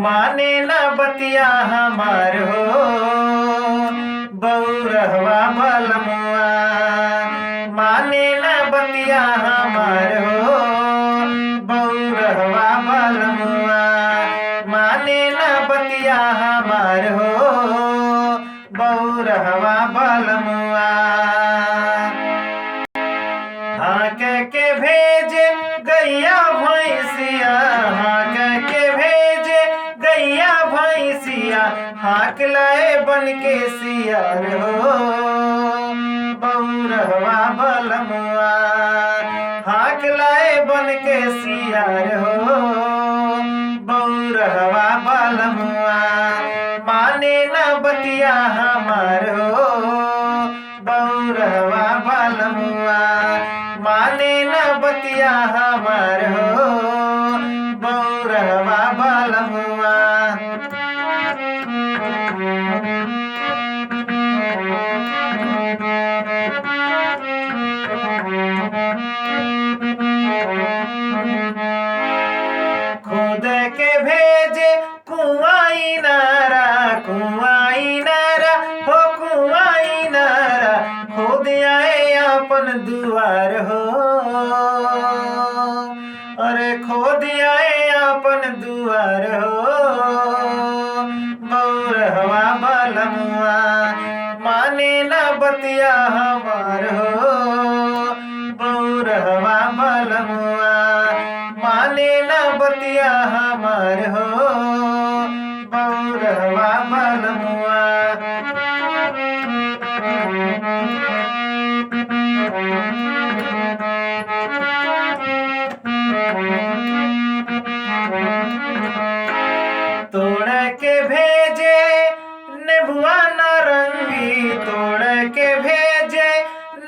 माने न बतिया हमार हो बौरहवा बलमुआ। माने न बतिया हमार हो बौरहवा बलमुआ। माने न बतिया हमार हो बौरहवा बलमुआ। हाँक के भेजे गैया भैंसिया, हाँक के भेजे गैया भैंसिया, हाँक लाए बन के सियार हो बौरहवा बलमुआ। हाँक लाए बन के सियार हो बौरहवा बलमुआ। माने न बतिया हमार हो बौरहवा बलमुआ। माने न बतिया हमार हो बौरहवा बलमुआ। खुद के भेजे कुआई नारा, कुआई नारा हो कुआई नारा। खुद आए अपन दुआर हो, अरे खुद आए अपन दुआर हो बौरहवा बलमुआ। माने न बतिया हमार हो बौरहवा बलमुआ। माने न बतिया हमार हो बौरहवा बलमुआ। तोड़ के भेजे नेबुआ नारंगी, तोड़ के भेजे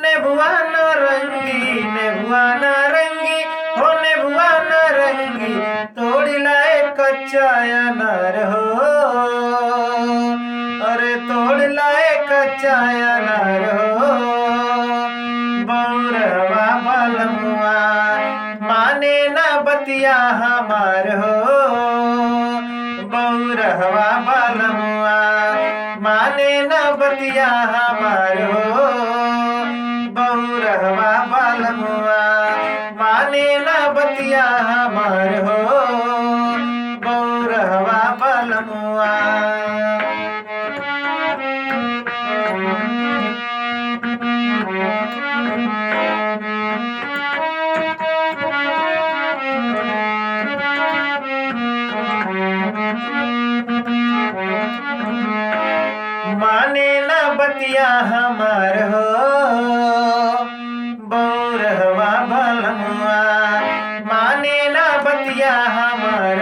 नेबुआ नारंगी। नेबुआ नारंगी हो नेबुआ नारंगी, तोड़ लाए कच्चा अनार हो, अरे तोड़ लाए कच्चा अनार हो बौरहवा बलमुआ। माने न बतिया हमार हो बौरहवा बलमुआ। माने न बतिया हमार हो बौरहवा बलमुआ। माने न बतिया हमार हो बौरहवा बलमुआ। माने न बतिया हमार हो बौरहवा बलमुआ। माने न बतिया हमार